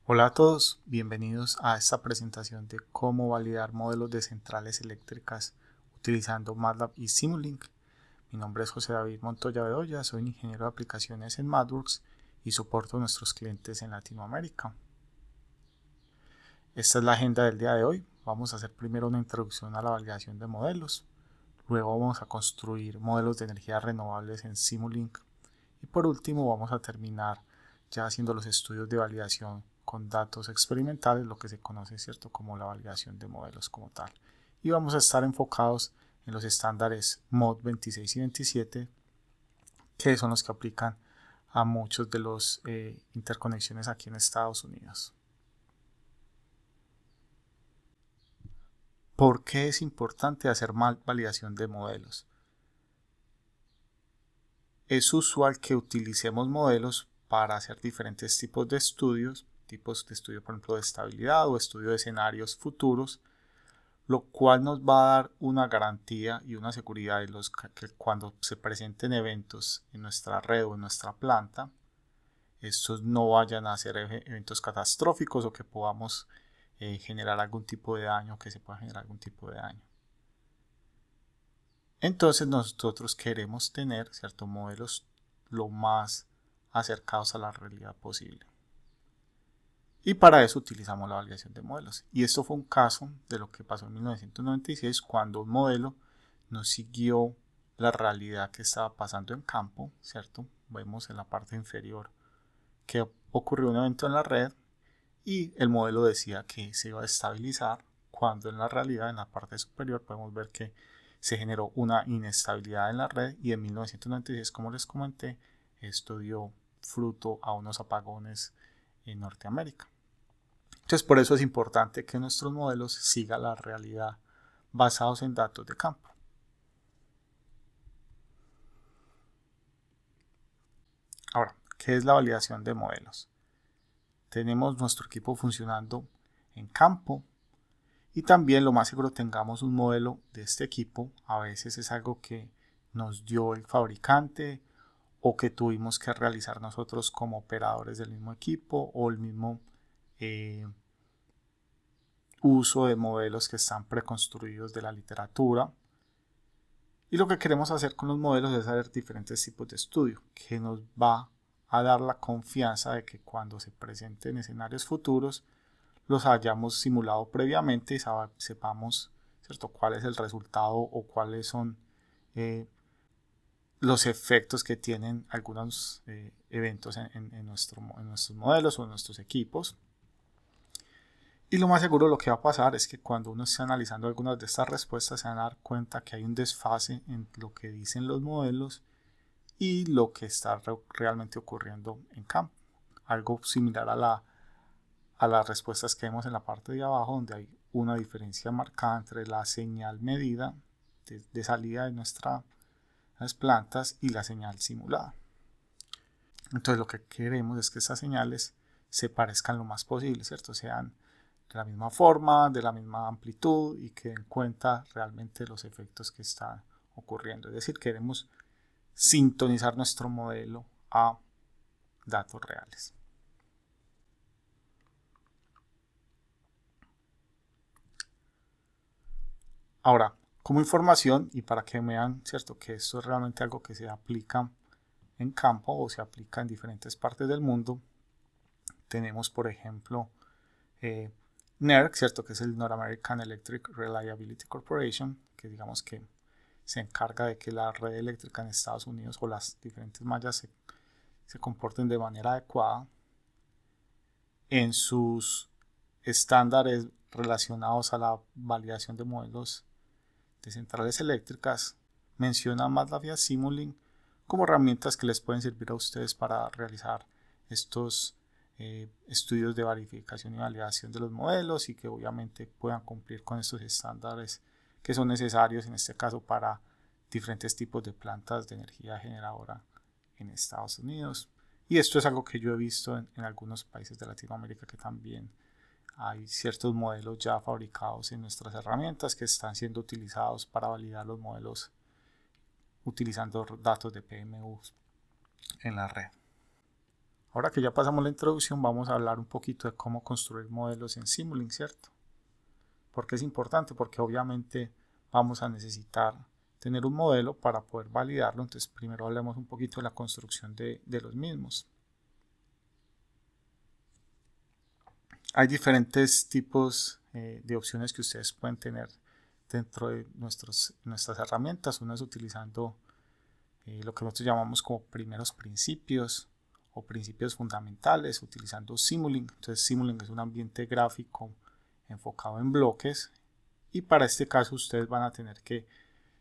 Hola a todos, bienvenidos a esta presentación de cómo validar modelos de centrales eléctricas utilizando MATLAB y Simulink. Mi nombre es José David Montoya Bedoya, soy ingeniero de aplicaciones en MathWorks y soporto a nuestros clientes en Latinoamérica. Esta es la agenda del día de hoy. Vamos a hacer primero una introducción a la validación de modelos, luego vamos a construir modelos de energías renovables en Simulink y por último vamos a terminar ya haciendo los estudios de validación con datos experimentales, lo que se conoce, ¿cierto?, como la validación de modelos como tal. Y vamos a estar enfocados en los estándares MOD 26 y 27, que son los que aplican a muchos de los interconexiones aquí en Estados Unidos. ¿Por qué es importante hacer validación de modelos? Es usual que utilicemos modelos para hacer diferentes tipos de estudios, tipos de estudio, por ejemplo, de estabilidad o estudio de escenarios futuros, lo cual nos va a dar una garantía y una seguridad de que cuando se presenten eventos en nuestra red o en nuestra planta, estos no vayan a ser eventos catastróficos o que podamos generar algún tipo de daño, que se pueda generar algún tipo de daño. Entonces nosotros queremos tener ciertos modelos lo más acercados a la realidad posible. Y para eso utilizamos la validación de modelos. Y esto fue un caso de lo que pasó en 1996 cuando un modelo no siguió la realidad que estaba pasando en campo, ¿cierto? Vemos en la parte inferior que ocurrió un evento en la red y el modelo decía que se iba a estabilizar cuando en la realidad en la parte superior podemos ver que se generó una inestabilidad en la red y en 1996, como les comenté, esto dio fruto a unos apagones en Norteamérica. Entonces, por eso es importante que nuestros modelos sigan la realidad basados en datos de campo. Ahora, ¿qué es la validación de modelos? Tenemos nuestro equipo funcionando en campo y también lo más seguro tengamos un modelo de este equipo. A veces es algo que nos dio el fabricante o que tuvimos que realizar nosotros como operadores del mismo equipo o el mismo uso de modelos que están preconstruidos de la literatura. Y lo que queremos hacer con los modelos es hacer diferentes tipos de estudio que nos va a dar la confianza de que cuando se presenten escenarios futuros los hayamos simulado previamente y sepamos, ¿cierto?, cuál es el resultado o cuáles son los efectos que tienen algunos eventos en nuestros modelos o en nuestros equipos. Y lo más seguro lo que va a pasar es que cuando uno esté analizando algunas de estas respuestas se van a dar cuenta que hay un desfase en lo que dicen los modelos y lo que está realmente ocurriendo en campo. Algo similar a las respuestas que vemos en la parte de abajo, donde hay una diferencia marcada entre la señal medida de salida de nuestras plantas y la señal simulada. Entonces lo que queremos es que estas señales se parezcan lo más posible, ¿cierto? Sean de la misma forma, de la misma amplitud y que den cuenta realmente los efectos que están ocurriendo. Es decir, queremos sintonizar nuestro modelo a datos reales. Ahora, como información y para que vean, ¿cierto?, que esto es realmente algo que se aplica en campo o se aplica en diferentes partes del mundo, tenemos por ejemplo NERC, ¿cierto?, que es el North American Electric Reliability Corporation, que digamos que se encarga de que la red eléctrica en Estados Unidos o las diferentes mallas se comporten de manera adecuada. En sus estándares relacionados a la validación de modelos de centrales eléctricas, menciona MATLAB y Simulink como herramientas que les pueden servir a ustedes para realizar estos estudios de verificación y validación de los modelos y que obviamente puedan cumplir con estos estándares que son necesarios en este caso para diferentes tipos de plantas de energía generadora en Estados Unidos. Y esto es algo que yo he visto en algunos países de Latinoamérica, que también hay ciertos modelos ya fabricados en nuestras herramientas que están siendo utilizados para validar los modelos utilizando datos de PMU en la red. Ahora que ya pasamos la introducción, vamos a hablar un poquito de cómo construir modelos en Simulink, ¿cierto? ¿Por qué es importante? Porque obviamente vamos a necesitar tener un modelo para poder validarlo. Entonces primero hablemos un poquito de la construcción de los mismos. Hay diferentes tipos de opciones que ustedes pueden tener dentro de nuestras herramientas. Una es utilizando lo que nosotros llamamos como primeros principios o principios fundamentales, utilizando Simulink. Entonces Simulink es un ambiente gráfico enfocado en bloques, y para este caso ustedes van a tener que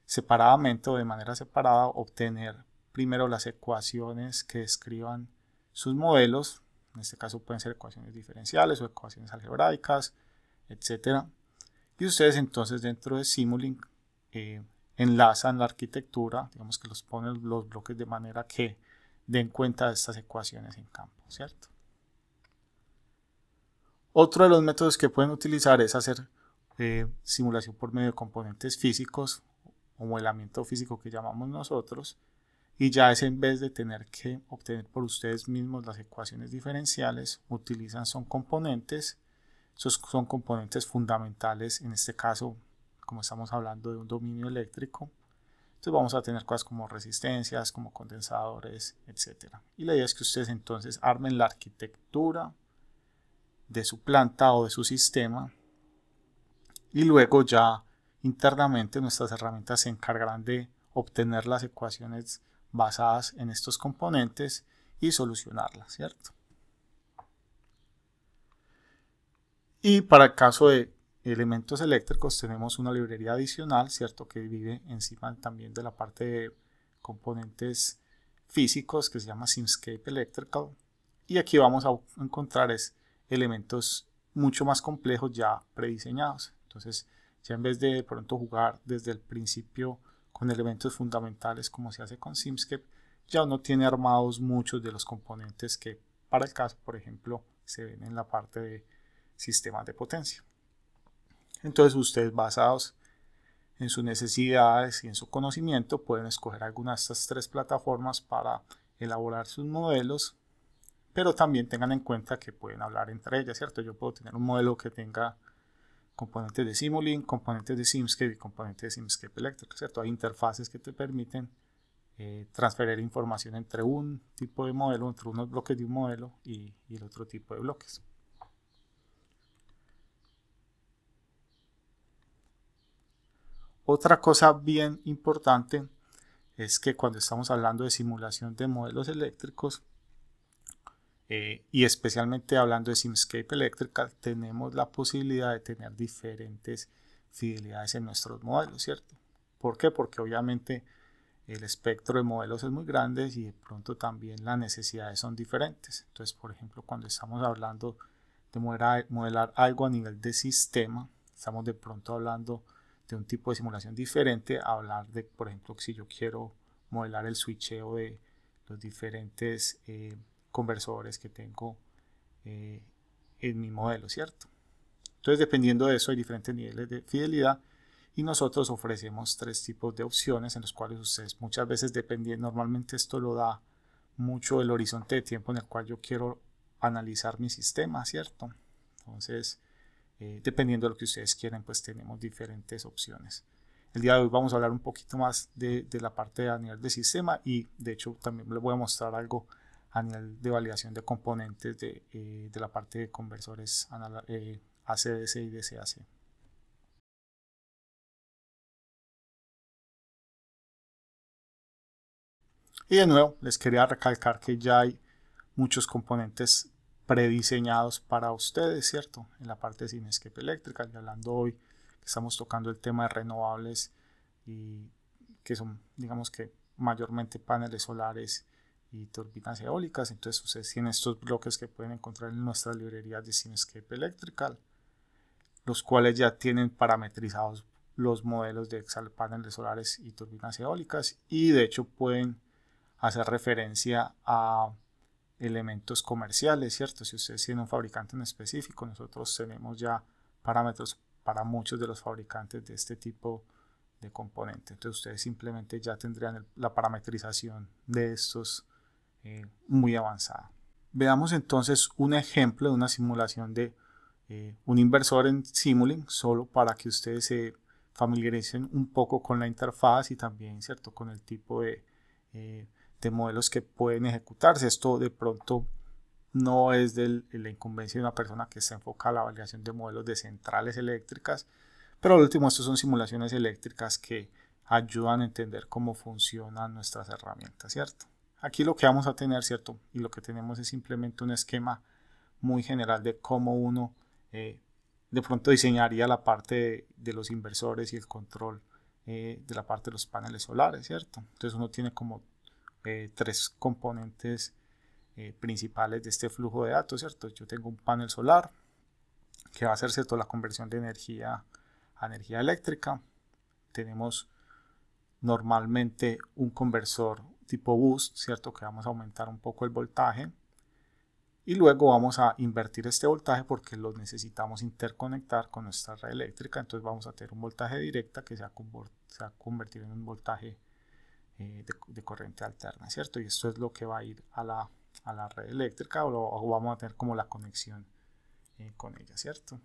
separadamente o de manera separada obtener primero las ecuaciones que describan sus modelos. En este caso pueden ser ecuaciones diferenciales o ecuaciones algebraicas, etc. Y ustedes entonces dentro de Simulink enlazan la arquitectura, digamos que los ponen los bloques de manera que den cuenta de estas ecuaciones en campo, ¿cierto? Otro de los métodos que pueden utilizar es hacer simulación por medio de componentes físicos o modelamiento físico que llamamos nosotros, y ya es en vez de tener que obtener por ustedes mismos las ecuaciones diferenciales, son componentes. Esos son componentes fundamentales, en este caso, como estamos hablando de un dominio eléctrico. Entonces vamos a tener cosas como resistencias, como condensadores, etc. Y la idea es que ustedes entonces armen la arquitectura de su planta o de su sistema, y luego ya internamente nuestras herramientas se encargarán de obtener las ecuaciones basadas en estos componentes y solucionarlas, ¿cierto? Y para el caso de elementos eléctricos tenemos una librería adicional, ¿cierto? Que vive encima también de la parte de componentes físicos, que se llama Simscape Electrical. Y aquí vamos a encontrar elementos mucho más complejos ya prediseñados. Entonces, ya en vez de pronto jugar desde el principio con elementos fundamentales como se hace con Simscape, ya uno tiene armados muchos de los componentes que para el caso, por ejemplo, se ven en la parte de sistemas de potencia. Entonces ustedes, basados en sus necesidades y en su conocimiento, pueden escoger alguna de estas tres plataformas para elaborar sus modelos, pero también tengan en cuenta que pueden hablar entre ellas, ¿cierto? Yo puedo tener un modelo que tenga componentes de Simulink, componentes de Simscape y componentes de Simscape Electric, ¿cierto? Hay interfaces que te permiten transferir información entre un tipo de modelo, entre unos bloques de un modelo y el otro tipo de bloques. Otra cosa bien importante es que cuando estamos hablando de simulación de modelos eléctricos, y especialmente hablando de Simscape Electrical, tenemos la posibilidad de tener diferentes fidelidades en nuestros modelos, ¿cierto? ¿Por qué? Porque obviamente el espectro de modelos es muy grande y de pronto también las necesidades son diferentes. Entonces, por ejemplo, cuando estamos hablando de modelar algo a nivel de sistema, estamos de pronto hablando de un tipo de simulación diferente a hablar de, por ejemplo, si yo quiero modelar el switcheo de los diferentes conversores que tengo en mi modelo, ¿cierto? Entonces, dependiendo de eso, hay diferentes niveles de fidelidad, y nosotros ofrecemos tres tipos de opciones en los cuales ustedes muchas veces normalmente esto lo da mucho el horizonte de tiempo en el cual yo quiero analizar mi sistema, ¿cierto? Entonces, dependiendo de lo que ustedes quieren, pues tenemos diferentes opciones. El día de hoy vamos a hablar un poquito más de la parte a nivel de sistema, y de hecho también les voy a mostrar algo a nivel de validación de componentes de la parte de conversores AC/DC y DC/AC. Y de nuevo les quería recalcar que ya hay muchos componentes prediseñados para ustedes, ¿cierto? En la parte de Simscape Electrical, y hablando hoy que estamos tocando el tema de renovables, y que son, digamos que mayormente paneles solares y turbinas eólicas. Entonces ustedes tienen estos bloques que pueden encontrar en nuestras librerías de Simscape Electrical, los cuales ya tienen parametrizados los modelos de paneles solares y turbinas eólicas, y de hecho pueden hacer referencia a elementos comerciales, ¿cierto? Si ustedes tienen un fabricante en específico, nosotros tenemos ya parámetros para muchos de los fabricantes de este tipo de componentes. Entonces ustedes simplemente ya tendrían la parametrización de estos muy avanzada. Veamos entonces un ejemplo de una simulación de un inversor en Simulink, solo para que ustedes se familiaricen un poco con la interfaz y también, ¿cierto?, con el tipo de modelos que pueden ejecutarse. Esto de pronto no es de la incumbencia de una persona que se enfoca a la validación de modelos de centrales eléctricas, pero al último estos son simulaciones eléctricas que ayudan a entender cómo funcionan nuestras herramientas, ¿cierto? Aquí lo que vamos a tener, ¿cierto? Y lo que tenemos es simplemente un esquema muy general de cómo uno de pronto diseñaría la parte de los inversores y el control de la parte de los paneles solares, ¿cierto? Entonces uno tiene como tres componentes principales de este flujo de datos, ¿cierto? Yo tengo un panel solar que va a hacer, ¿cierto?, la conversión de energía a energía eléctrica. Tenemos normalmente un conversor tipo boost, ¿cierto?, que vamos a aumentar un poco el voltaje y luego vamos a invertir este voltaje porque lo necesitamos interconectar con nuestra red eléctrica. Entonces vamos a tener un voltaje directa que se va a convertir en un voltaje de corriente alterna, ¿cierto? Y esto es lo que va a ir a la red eléctrica o vamos a tener como la conexión con ella, ¿cierto?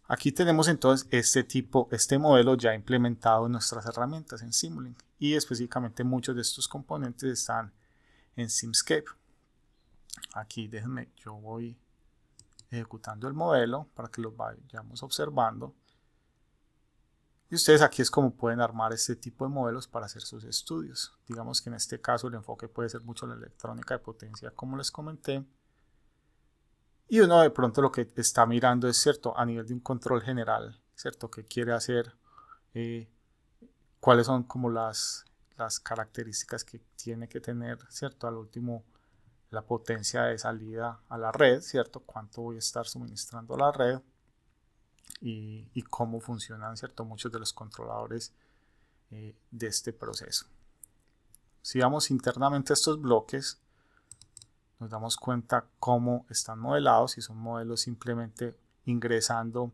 Aquí tenemos entonces este modelo ya implementado en nuestras herramientas en Simulink y específicamente muchos de estos componentes están en Simscape. Aquí déjenme, yo voy ejecutando el modelo para que lo vayamos observando. Y ustedes aquí es como pueden armar este tipo de modelos para hacer sus estudios. Digamos que en este caso el enfoque puede ser mucho la electrónica de potencia, como les comenté. Y uno de pronto lo que está mirando es, ¿cierto?, a nivel de un control general, ¿cierto?, que quiere hacer, cuáles son como las características que tiene que tener, ¿cierto?, al último la potencia de salida a la red, ¿cierto?, cuánto voy a estar suministrando a la red y cómo funcionan, ¿cierto?, muchos de los controladores de este proceso. Si vamos internamente a estos bloques, nos damos cuenta cómo están modelados y son modelos simplemente ingresando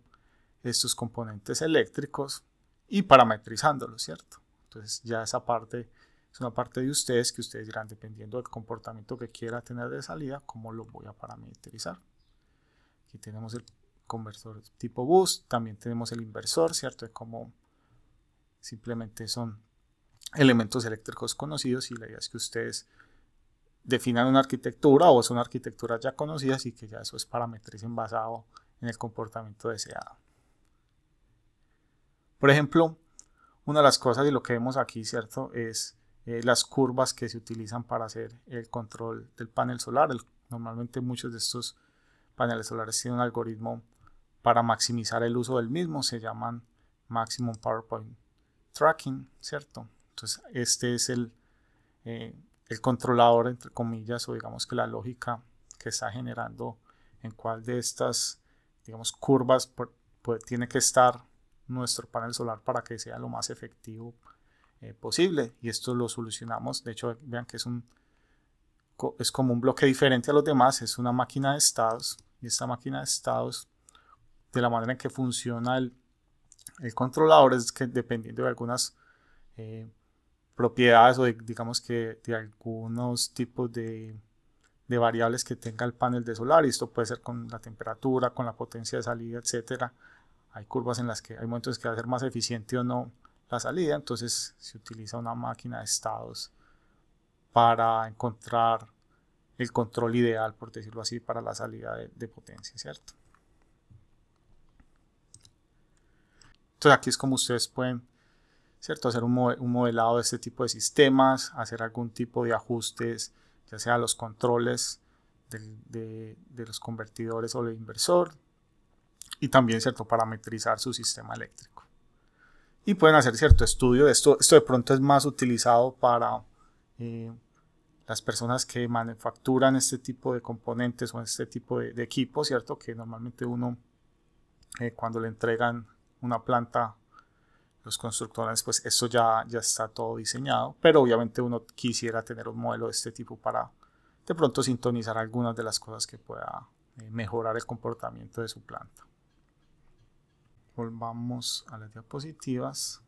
estos componentes eléctricos y parametrizándolos, ¿cierto? Entonces ya esa parte es una parte de ustedes que ustedes dirán, dependiendo del comportamiento que quiera tener de salida, cómo lo voy a parametrizar. Aquí tenemos el conversor tipo boost, también tenemos el inversor, ¿cierto? De cómo simplemente son elementos eléctricos conocidos y la idea es que ustedes definan una arquitectura o son arquitecturas ya conocidas y que ya eso es parametricen basado en el comportamiento deseado. Por ejemplo, una de las cosas y lo que vemos aquí, ¿cierto?, es las curvas que se utilizan para hacer el control del panel solar. Normalmente muchos de estos paneles solares tienen un algoritmo para maximizar el uso del mismo, se llaman Maximum Power Point Tracking, ¿cierto? Entonces este es el controlador, entre comillas, o digamos que la lógica que está generando en cuál de estas, digamos, curvas tiene que estar nuestro panel solar para que sea lo más efectivo posible, y esto lo solucionamos. De hecho, vean que es como un bloque diferente a los demás, es una máquina de estados, y esta máquina de estados, de la manera en que funciona el controlador, es que dependiendo de algunas propiedades o digamos que de algunos tipos de variables que tenga el panel de solar, y esto puede ser con la temperatura, con la potencia de salida, etcétera. Hay curvas en las que hay momentos que va a ser más eficiente o no la salida, entonces se utiliza una máquina de estados para encontrar el control ideal, por decirlo así, para la salida de potencia, ¿cierto? Entonces aquí es como ustedes pueden, ¿cierto?, hacer un modelado de este tipo de sistemas, hacer algún tipo de ajustes, ya sea los controles de los convertidores o del inversor, y también, ¿cierto?, parametrizar su sistema eléctrico. Y pueden hacer cierto estudio de esto. Esto de pronto es más utilizado para las personas que manufacturan este tipo de componentes o este tipo de equipos, ¿cierto?, que normalmente uno cuando le entregan una planta, los constructores, pues esto ya está todo diseñado, pero obviamente uno quisiera tener un modelo de este tipo para de pronto sintonizar algunas de las cosas que pueda mejorar el comportamiento de su planta. Volvamos a las diapositivas.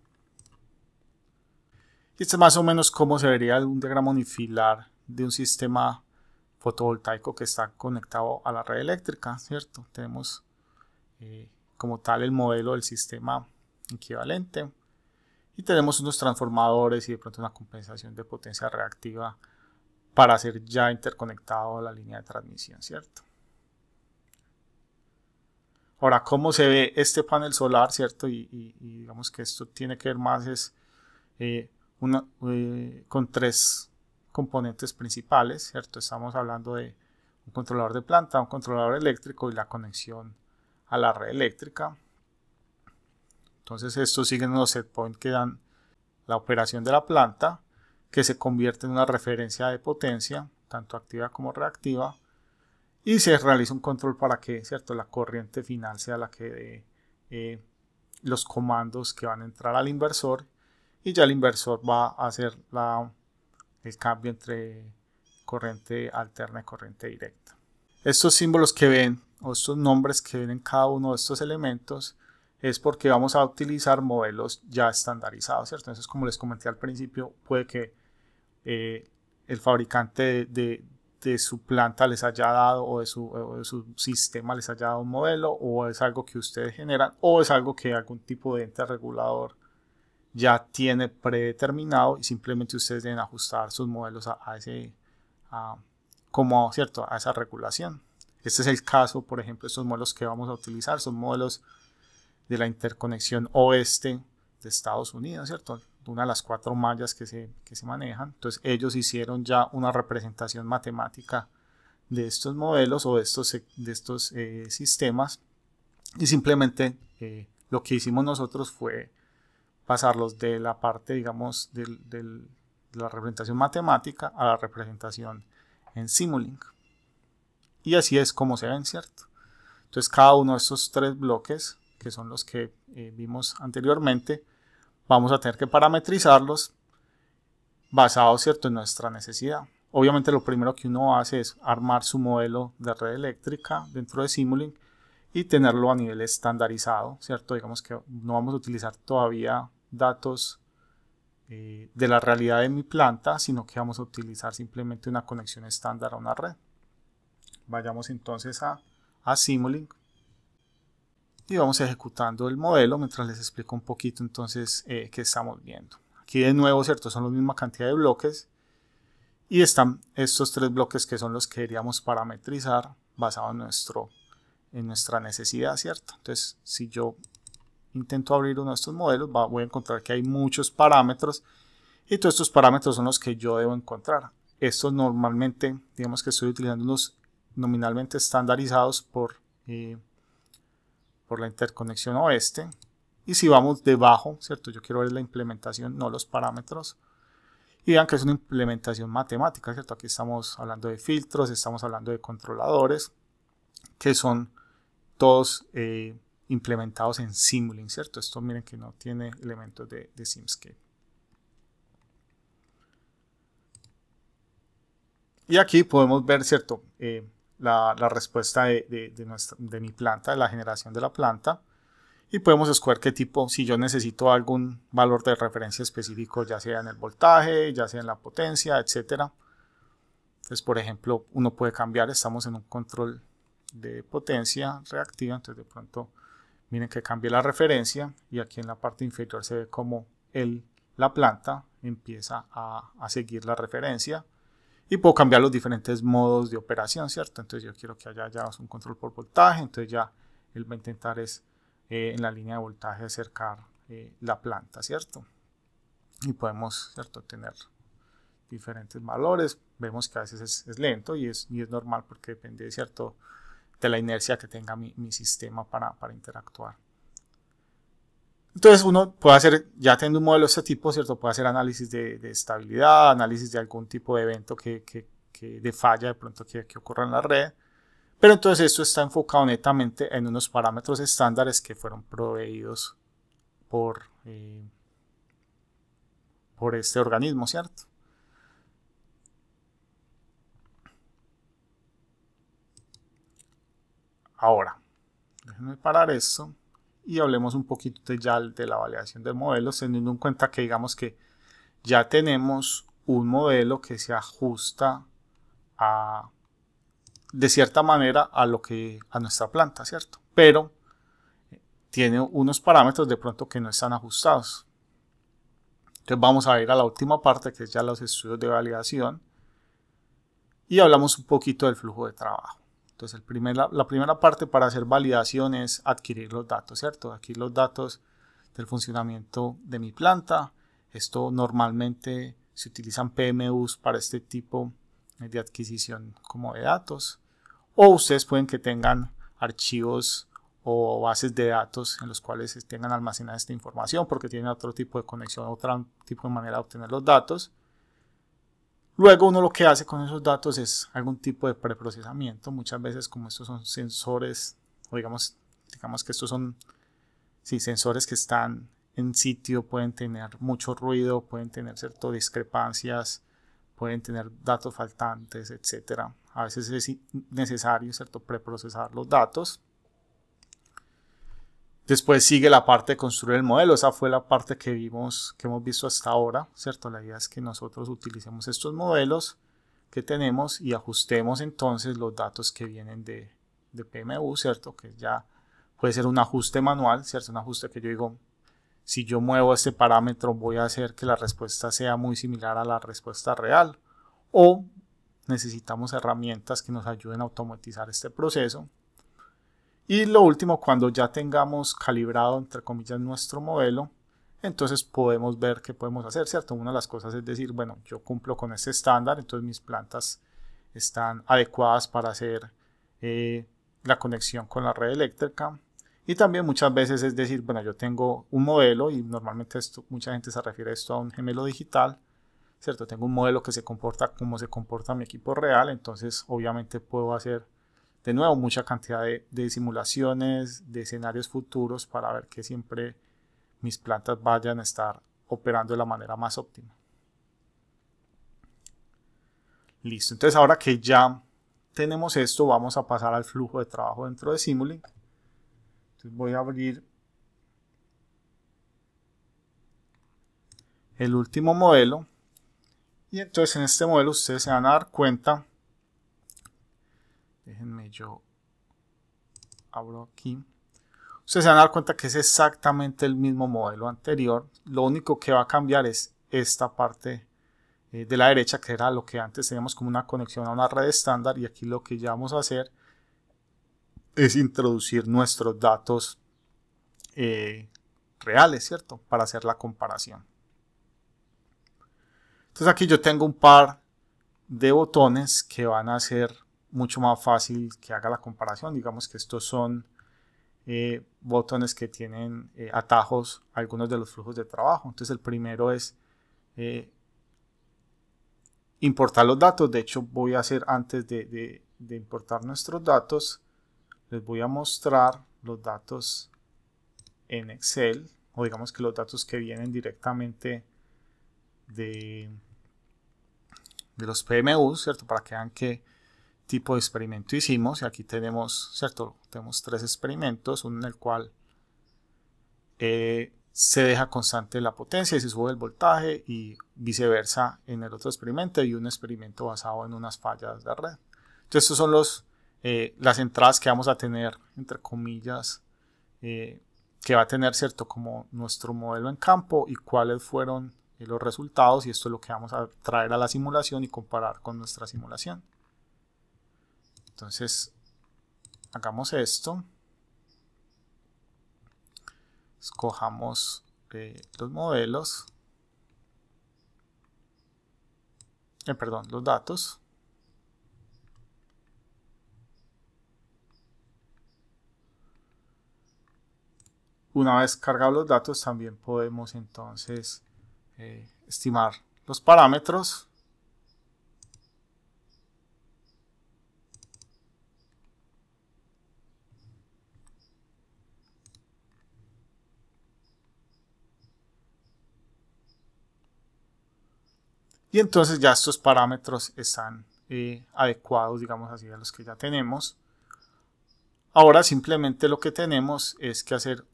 Y este es más o menos cómo se vería un diagrama unifilar de un sistema fotovoltaico que está conectado a la red eléctrica, ¿cierto? Tenemos como tal el modelo del sistema equivalente y tenemos unos transformadores y de pronto una compensación de potencia reactiva para ser ya interconectado a la línea de transmisión, ¿cierto? Ahora, ¿cómo se ve este panel solar, cierto? Y digamos que esto tiene que ver más es con tres componentes principales, ¿cierto? Estamos hablando de un controlador de planta, un controlador eléctrico y la conexión a la red eléctrica. Entonces estos siguen los set points que dan la operación de la planta, que se convierte en una referencia de potencia, tanto activa como reactiva, y se realiza un control para que, ¿cierto?, la corriente final sea la que dé los comandos que van a entrar al inversor, y ya el inversor va a hacer el cambio entre corriente alterna y corriente directa. Estos símbolos que ven, o estos nombres que ven en cada uno de estos elementos, es porque vamos a utilizar modelos ya estandarizados, ¿cierto? Entonces, como les comenté al principio, puede que el fabricante de su planta les haya dado, o de su sistema les haya dado un modelo, o es algo que ustedes generan, o es algo que algún tipo de ente regulador ya tiene predeterminado y simplemente ustedes deben ajustar sus modelos a esa regulación. Este es el caso, por ejemplo, estos modelos que vamos a utilizar son modelos de la interconexión oeste de Estados Unidos, ¿cierto? Una de las 4 mallas que se manejan. Entonces ellos hicieron ya una representación matemática de estos modelos o de estos sistemas, y simplemente lo que hicimos nosotros fue pasarlos de la parte, digamos, de la representación matemática a la representación en Simulink. Y así es como se ven, ¿cierto? Entonces cada uno de estos 3 bloques, que son los que vimos anteriormente, vamos a tener que parametrizarlos basados, ¿cierto?, en nuestra necesidad. Obviamente lo primero que uno hace es armar su modelo de red eléctrica dentro de Simulink y tenerlo a nivel estandarizado, ¿cierto? Digamos que no vamos a utilizar todavía datos de la realidad de mi planta, sino que vamos a utilizar simplemente una conexión estándar a una red. Vayamos entonces a Simulink y vamos ejecutando el modelo mientras les explico un poquito entonces qué estamos viendo. Aquí de nuevo, ¿cierto?, son la misma cantidad de bloques y están estos 3 bloques que son los que queríamos parametrizar basado en nuestra necesidad, ¿cierto? Entonces, si yo intento abrir uno de estos modelos, voy a encontrar que hay muchos parámetros y todos estos parámetros son los que yo debo encontrar. Estos normalmente, digamos que estoy utilizando unos nominalmente estandarizados por la interconexión oeste. Y si vamos debajo, ¿cierto?, yo quiero ver la implementación, no los parámetros. Y vean que es una implementación matemática, ¿cierto? Aquí estamos hablando de filtros, estamos hablando de controladores, que son todos implementados en Simulink, ¿cierto? Esto miren que no tiene elementos de Simscape. Y aquí podemos ver, ¿cierto?, la respuesta de mi planta, de la generación de la planta. Y podemos escoger qué tipo, si yo necesito algún valor de referencia específico, ya sea en el voltaje, ya sea en la potencia, etc. Entonces, por ejemplo, uno puede cambiar, estamos en un control de potencia reactiva, entonces de pronto miren que cambie la referencia y aquí en la parte inferior se ve como la planta empieza a seguir la referencia y puedo cambiar los diferentes modos de operación, ¿cierto? Entonces yo quiero que haya ya un control por voltaje, entonces ya él va a intentar en la línea de voltaje acercar la planta, ¿cierto? Y podemos, ¿cierto?, tener diferentes valores. Vemos que a veces es lento y es normal porque depende, ¿cierto?, de la inercia que tenga mi sistema para interactuar. Entonces uno puede hacer, ya teniendo un modelo de este tipo, ¿cierto?, puede hacer análisis de estabilidad, análisis de algún tipo de evento de falla de pronto que ocurra en la red. Pero entonces esto está enfocado netamente en unos parámetros estándares que fueron proveídos por este organismo, ¿cierto? Ahora, déjenme parar esto y hablemos un poquito ya de la validación de modelos, teniendo en cuenta que digamos que ya tenemos un modelo que se ajusta a de cierta manera a nuestra planta, ¿cierto? Pero tiene unos parámetros de pronto que no están ajustados. Entonces vamos a ir a la última parte, que es ya los estudios de validación, y hablamos un poquito del flujo de trabajo. Entonces la primera parte para hacer validación es adquirir los datos, ¿cierto? Aquí los datos del funcionamiento de mi planta. Esto normalmente se utilizan PMUs para este tipo de adquisición como de datos. O ustedes pueden que tengan archivos o bases de datos en los cuales tengan almacenada esta información porque tienen otro tipo de conexión, otro tipo de manera de obtener los datos. Luego uno lo que hace con esos datos es algún tipo de preprocesamiento. Muchas veces, como estos son sensores, o digamos que estos son sensores que están en sitio, pueden tener mucho ruido, pueden tener ciertas discrepancias, pueden tener datos faltantes, etc. A veces es necesario, ¿cierto?, preprocesar los datos. Después sigue la parte de construir el modelo. Esa fue la parte que hemos visto hasta ahora, ¿cierto? La idea es que nosotros utilicemos estos modelos que tenemos y ajustemos entonces los datos que vienen de PMU, ¿cierto? Que ya puede ser un ajuste manual, ¿cierto? Un ajuste que yo digo, si yo muevo este parámetro voy a hacer que la respuesta sea muy similar a la respuesta real. O necesitamos herramientas que nos ayuden a automatizar este proceso. Y lo último, cuando ya tengamos calibrado, entre comillas, nuestro modelo, entonces podemos ver qué podemos hacer, ¿cierto? Una de las cosas es decir, bueno, yo cumplo con este estándar, entonces mis plantas están adecuadas para hacer la conexión con la red eléctrica. Y también muchas veces es decir, bueno, yo tengo un modelo y normalmente mucha gente se refiere a esto a un gemelo digital, ¿cierto? Tengo un modelo que se comporta como se comporta mi equipo real, entonces obviamente puedo hacer de nuevo mucha cantidad de simulaciones, de escenarios futuros para ver que siempre mis plantas vayan a estar operando de la manera más óptima. Listo, entonces ahora que ya tenemos esto, vamos a pasar al flujo de trabajo dentro de Simulink. Entonces voy a abrir el último modelo y entonces en este modelo ustedes se van a dar cuenta. Déjenme, yo abro aquí. Ustedes se van a dar cuenta que es exactamente el mismo modelo anterior. Lo único que va a cambiar es esta parte de la derecha, que era lo que antes teníamos como una conexión a una red estándar. Y aquí lo que ya vamos a hacer es introducir nuestros datos reales, ¿cierto? Para hacer la comparación. Entonces aquí yo tengo un par de botones que van a hacer mucho más fácil que haga la comparación. Digamos que estos son botones que tienen atajos a algunos de los flujos de trabajo. Entonces el primero es importar los datos. De hecho voy a hacer, antes de importar nuestros datos, les voy a mostrar los datos en Excel, o digamos que los datos que vienen directamente de los PMUs, ¿cierto? Para que vean qué tipo de experimento hicimos. Y aquí tenemos, ¿cierto? Tenemos 3 experimentos, uno en el cual se deja constante la potencia y se sube el voltaje, y viceversa en el otro experimento, y un experimento basado en unas fallas de red. Entonces estos son las entradas que vamos a tener, entre comillas, que va a tener, ¿cierto?, como nuestro modelo en campo y cuáles fueron los resultados, y esto es lo que vamos a traer a la simulación y comparar con nuestra simulación. Entonces hagamos esto, escojamos los modelos, los datos. Una vez cargados los datos, también podemos entonces estimar los parámetros. Y entonces ya estos parámetros están adecuados, digamos así, a los que ya tenemos. Ahora simplemente lo que tenemos es que hacer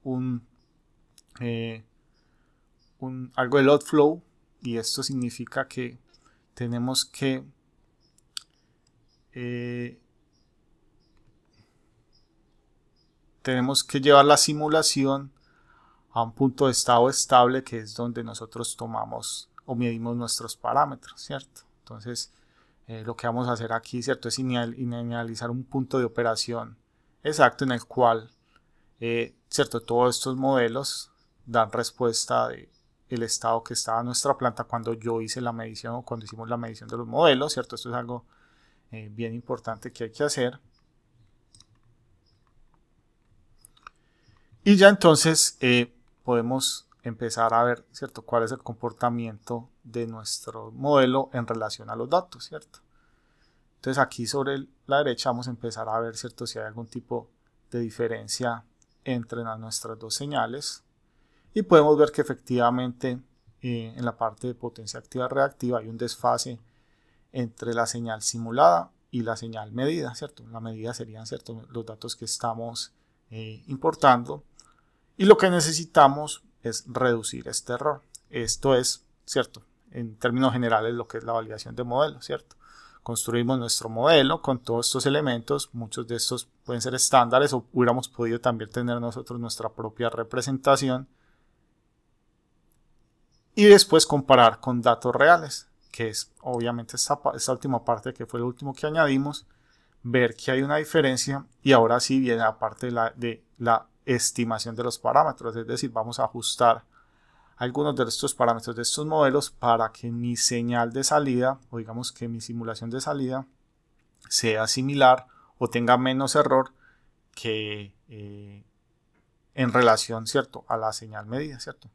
algo de load flow, y esto significa que tenemos que tenemos que llevar la simulación a un punto de estado estable, que es donde nosotros tomamos o medimos nuestros parámetros, ¿cierto? Entonces, lo que vamos a hacer aquí, ¿cierto?, es inicializar un punto de operación exacto en el cual, ¿cierto?, todos estos modelos dan respuesta de el estado que estaba nuestra planta cuando yo hice la medición o cuando hicimos la medición de los modelos, ¿cierto? Esto es algo bien importante que hay que hacer. Y ya entonces podemos empezar a ver, ¿cierto?, cuál es el comportamiento de nuestro modelo en relación a los datos, ¿cierto? Entonces aquí sobre la derecha vamos a empezar a ver, ¿cierto?, si hay algún tipo de diferencia entre nuestras dos señales. Y podemos ver que efectivamente en la parte de potencia activa reactiva hay un desfase entre la señal simulada y la señal medida, ¿cierto? La medida serían, ¿cierto?, los datos que estamos importando, y lo que necesitamos es reducir este error. Esto es, ¿cierto?, en términos generales lo que es la validación de modelo, ¿cierto? Construimos nuestro modelo con todos estos elementos, muchos de estos pueden ser estándares o hubiéramos podido también tener nosotros nuestra propia representación, y después comparar con datos reales, que es obviamente esta última parte que fue lo último que añadimos, ver que hay una diferencia, y ahora sí viene la parte de la estimación de los parámetros, es decir, vamos a ajustar algunos de estos parámetros de estos modelos para que mi señal de salida, o digamos que mi simulación de salida, sea similar o tenga menos error que en relación, ¿cierto?, a la señal medida, ¿cierto?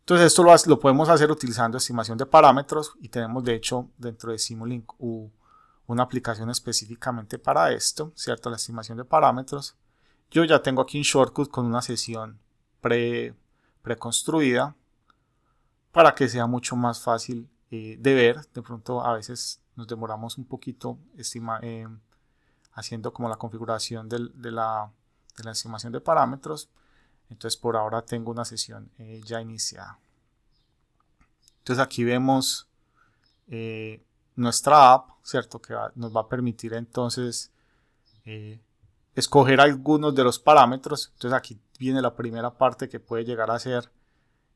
Entonces esto lo podemos hacer utilizando estimación de parámetros, y tenemos de hecho dentro de Simulink una aplicación específicamente para esto, ¿cierto?, la estimación de parámetros. Yo ya tengo aquí un shortcut con una sesión preconstruida para que sea mucho más fácil de ver. De pronto a veces nos demoramos un poquito haciendo como la configuración de la estimación de parámetros. Entonces por ahora tengo una sesión ya iniciada. Entonces aquí vemos nuestra app, ¿cierto?, que nos va a permitir entonces escoger algunos de los parámetros. Entonces aquí viene la primera parte, que puede llegar a ser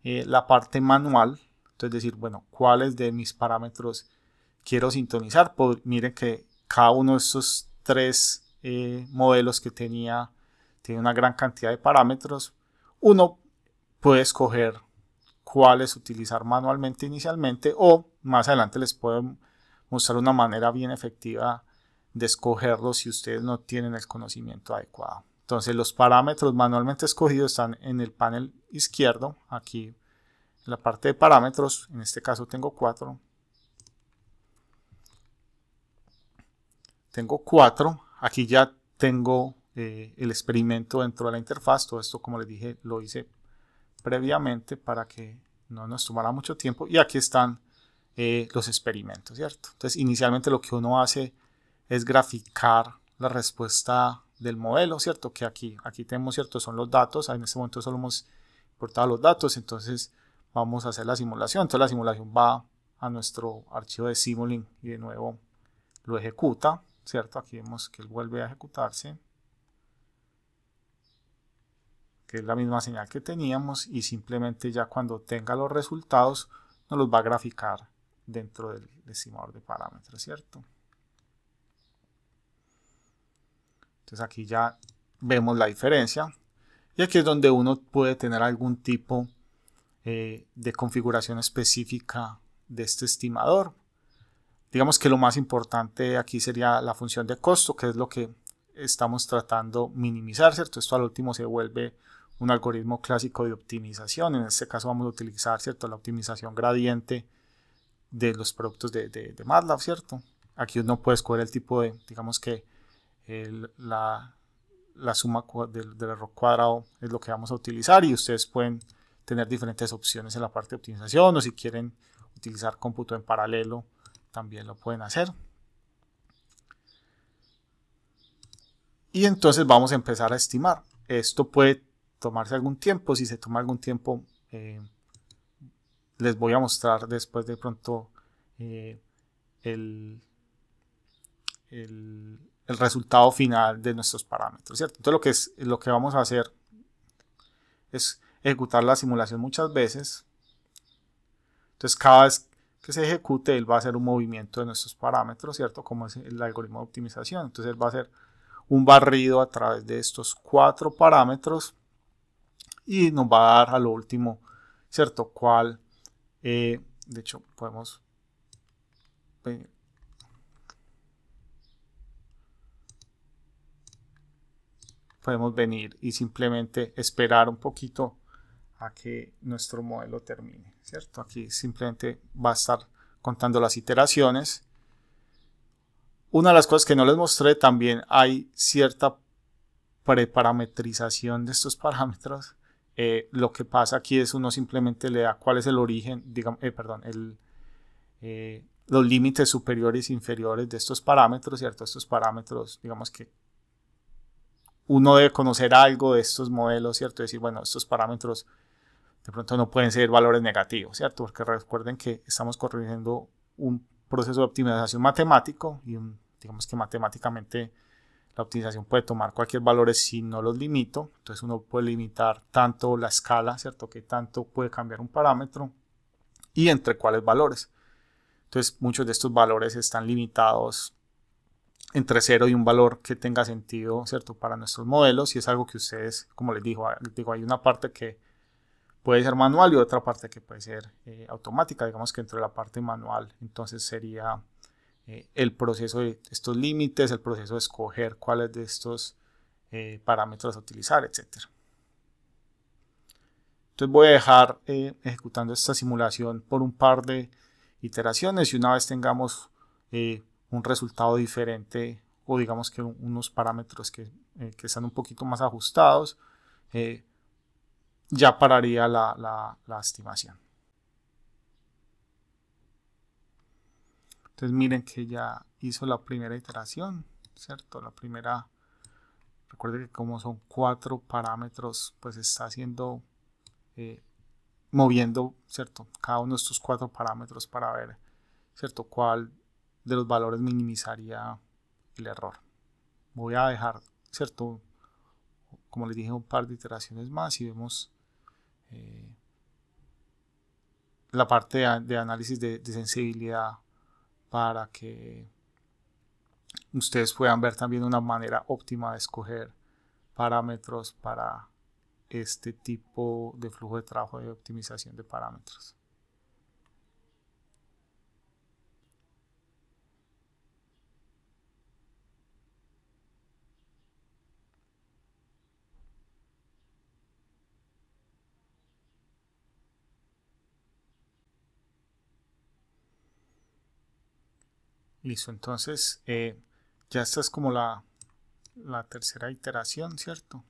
la parte manual. Entonces decir, bueno, ¿cuáles de mis parámetros quiero sintonizar? Miren que cada uno de estos tres modelos que tiene una gran cantidad de parámetros. Uno puede escoger cuáles utilizar manualmente inicialmente, o más adelante les puedo mostrar una manera bien efectiva de escogerlos si ustedes no tienen el conocimiento adecuado. Entonces los parámetros manualmente escogidos están en el panel izquierdo, aquí en la parte de parámetros. En este caso tengo 4. Aquí ya tengo el experimento dentro de la interfaz. Todo esto, como les dije, lo hice previamente para que no nos tomara mucho tiempo. Y aquí están los experimentos, ¿cierto? Entonces inicialmente lo que uno hace es graficar la respuesta del modelo, ¿cierto? Que aquí tenemos, ¿cierto?, son los datos. En este momento solo hemos importado los datos. Entonces vamos a hacer la simulación. Entonces la simulación va a nuestro archivo de Simulink y de nuevo lo ejecuta, ¿cierto? Aquí vemos que él vuelve a ejecutarse, que es la misma señal que teníamos, y simplemente ya cuando tenga los resultados nos los va a graficar dentro del estimador de parámetros, ¿cierto? Entonces aquí ya vemos la diferencia, y aquí es donde uno puede tener algún tipo de configuración específica de este estimador. Digamos que lo más importante aquí sería la función de costo, que es lo que estamos tratando de minimizar, ¿cierto? Esto al último se vuelve un algoritmo clásico de optimización. En este caso vamos a utilizar, ¿cierto?, la optimización gradiente de los productos de MATLAB, ¿cierto? Aquí uno puede escoger el tipo de, digamos que la suma del error cuadrado es lo que vamos a utilizar, y ustedes pueden tener diferentes opciones en la parte de optimización, o si quieren utilizar cómputo en paralelo también lo pueden hacer. Y entonces vamos a empezar a estimar. Esto puede tomarse algún tiempo. Si se toma algún tiempo, les voy a mostrar después de pronto el resultado final de nuestros parámetros, ¿cierto? Entonces lo que vamos a hacer es ejecutar la simulación muchas veces. Entonces cada vez que se ejecute, él va a hacer un movimiento de nuestros parámetros, ¿cierto? Como es el algoritmo de optimización. Entonces él va a hacer un barrido a través de estos 4 parámetros y nos va a dar a lo último, ¿cierto? Cuál, de hecho, podemos venir y simplemente esperar un poquito a que nuestro modelo termine, ¿cierto? Aquí simplemente va a estar contando las iteraciones. Una de las cosas que no les mostré, también hay cierta preparametrización de estos parámetros. Lo que pasa aquí es uno simplemente le da cuál es el origen, digamos, los límites superiores e inferiores de estos parámetros, ¿cierto? Estos parámetros, digamos que uno debe conocer algo de estos modelos, ¿cierto? Decir, bueno, estos parámetros de pronto no pueden ser valores negativos, ¿cierto? Porque recuerden que estamos corrigiendo un proceso de optimización matemático y digamos que matemáticamente la optimización puede tomar cualquier valor si no los limito. Entonces uno puede limitar tanto la escala, ¿cierto? Que tanto puede cambiar un parámetro y entre cuáles valores. Entonces muchos de estos valores están limitados entre 0 y un valor que tenga sentido, ¿cierto? Para nuestros modelos, y es algo que ustedes, como les digo, hay una parte que puede ser manual y otra parte que puede ser automática. Digamos que entre la parte manual entonces sería el proceso de estos límites, el proceso de escoger cuáles de estos parámetros a utilizar, etc. Entonces voy a dejar ejecutando esta simulación por un par de iteraciones, y una vez tengamos un resultado diferente, o digamos que unos parámetros que están un poquito más ajustados, ya pararía la estimación. Entonces miren que ya hizo la primera iteración, ¿cierto? La primera, recuerden que como son 4 parámetros, pues está haciendo, moviendo, ¿cierto? Cada uno de estos 4 parámetros para ver, ¿cierto? Cuál de los valores minimizaría el error. Voy a dejar, ¿cierto? Como les dije, un par de iteraciones más y vemos la parte de análisis de sensibilidad, para que ustedes puedan ver también una manera óptima de escoger parámetros para este tipo de flujo de trabajo de optimización de parámetros. Listo, entonces ya esta es como la tercera iteración, ¿cierto?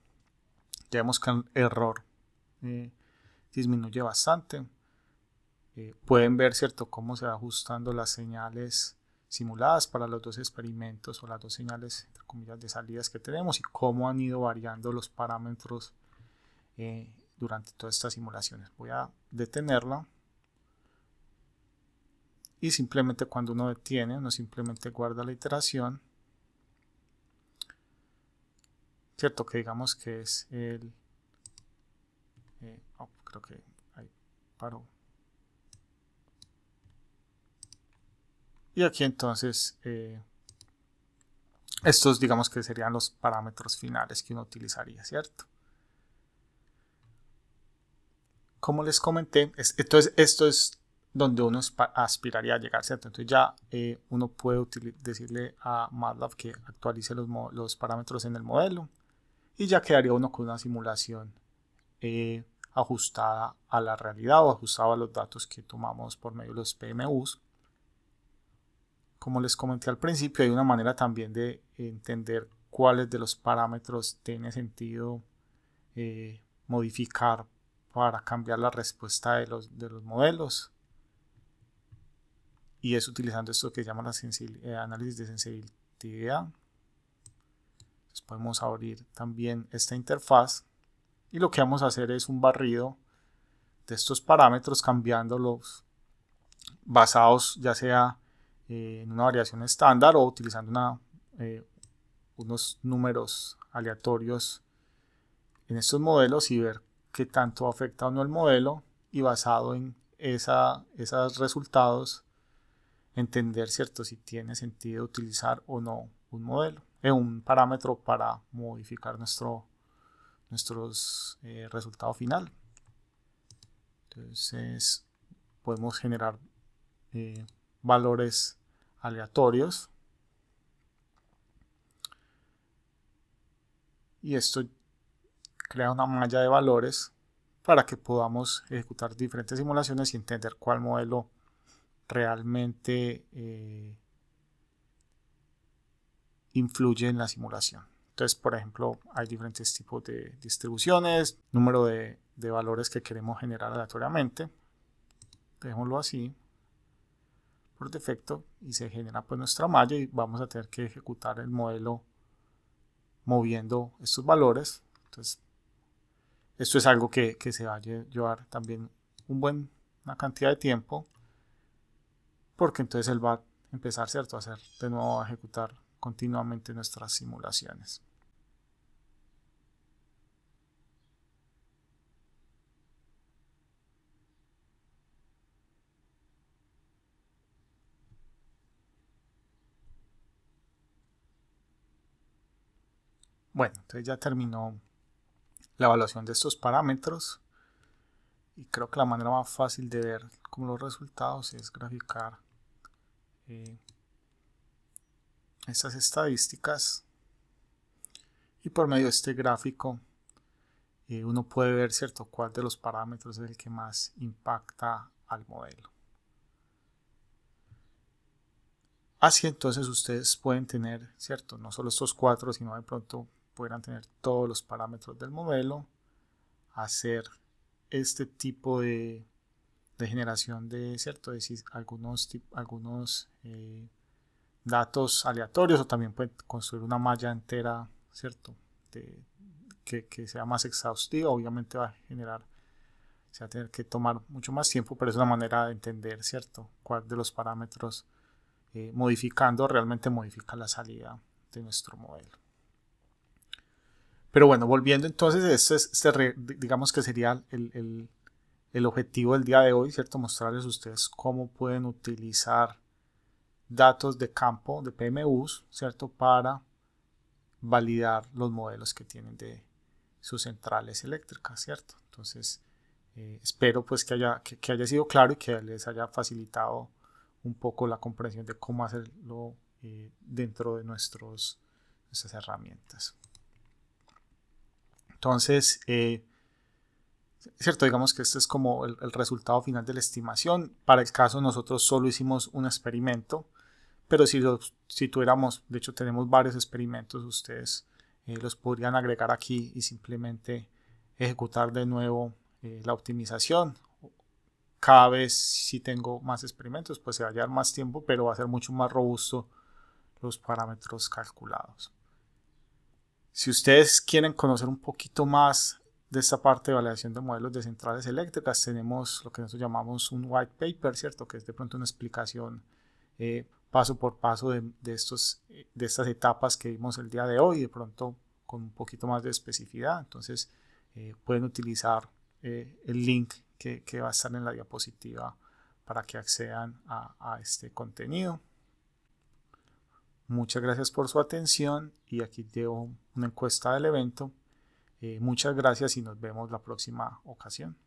Ya vemos que el error disminuye bastante. Pueden ver, ¿cierto?, cómo se va ajustando las señales simuladas para los 2 experimentos, o las 2 señales, entre comillas, de salidas que tenemos, y cómo han ido variando los parámetros durante todas estas simulaciones. Voy a detenerla. Y simplemente cuando uno detiene, uno simplemente guarda la iteración, ¿cierto? Que digamos que es el... creo que ahí paró. Y aquí entonces estos, digamos que serían los parámetros finales que uno utilizaría, ¿cierto? Como les comenté, entonces esto es donde uno aspiraría a llegar, ¿cierto? Entonces ya uno puede decirle a MATLAB que actualice los parámetros en el modelo, y ya quedaría uno con una simulación ajustada a la realidad, o ajustada a los datos que tomamos por medio de los PMUs. Como les comenté al principio, hay una manera también de entender cuáles de los parámetros tiene sentido modificar para cambiar la respuesta de los modelos, y es utilizando esto que se llama análisis de sensibilidad. Entonces podemos abrir también esta interfaz, y lo que vamos a hacer es un barrido de estos parámetros, cambiándolos basados ya sea en una variación estándar o utilizando unos números aleatorios en estos modelos y ver qué tanto afecta o no el modelo, y basado en esos resultados entender, ¿cierto?, si tiene sentido utilizar o no un modelo, un parámetro para modificar nuestro resultado final. Entonces podemos generar valores aleatorios, y esto crea una malla de valores para que podamos ejecutar diferentes simulaciones y entender cuál modelo realmente influye en la simulación. Entonces, por ejemplo, hay diferentes tipos de distribuciones, número de valores que queremos generar aleatoriamente. Dejémoslo así por defecto y se genera pues nuestra malla, y vamos a tener que ejecutar el modelo moviendo estos valores. Entonces, esto es algo que se va a llevar también una cantidad de tiempo, porque entonces él va a empezar, ¿cierto?, a hacer de nuevo, a ejecutar continuamente nuestras simulaciones. Bueno, entonces ya terminó la evaluación de estos parámetros, y creo que la manera más fácil de ver como los resultados es graficar estas estadísticas, y por medio de este gráfico uno puede ver, ¿cierto?, cuál de los parámetros es el que más impacta al modelo. Así entonces ustedes pueden tener, ¿cierto?, no solo estos 4, sino de pronto podrán tener todos los parámetros del modelo, hacer este tipo de generación de, ¿cierto?, de algunos datos aleatorios, o también pueden construir una malla entera, ¿cierto?, que sea más exhaustiva. Obviamente va a tener que tomar mucho más tiempo, pero es una manera de entender, ¿cierto?, cuál de los parámetros modificando realmente modifica la salida de nuestro modelo. Pero bueno, volviendo entonces, digamos que sería el objetivo del día de hoy, ¿cierto?, mostrarles a ustedes cómo pueden utilizar datos de campo de PMUs, ¿cierto?, para validar los modelos que tienen de sus centrales eléctricas, ¿cierto? Entonces, espero pues que haya sido claro y que les haya facilitado un poco la comprensión de cómo hacerlo dentro de nuestras herramientas. Entonces, cierto, digamos que este es como el resultado final de la estimación. Para el caso, nosotros solo hicimos un experimento, pero si tuviéramos, de hecho tenemos varios experimentos, ustedes los podrían agregar aquí y simplemente ejecutar de nuevo la optimización. Cada vez, si tengo más experimentos, pues se va a llevar más tiempo, pero va a ser mucho más robusto los parámetros calculados. Si ustedes quieren conocer un poquito más de esta parte de validación de modelos de centrales eléctricas, tenemos lo que nosotros llamamos un white paper, ¿cierto?, que es de pronto una explicación paso por paso de estas etapas que vimos el día de hoy, de pronto con un poquito más de especificidad. Entonces pueden utilizar el link que va a estar en la diapositiva para que accedan a este contenido. Muchas gracias por su atención, y aquí llevo una encuesta del evento. Muchas gracias y nos vemos la próxima ocasión.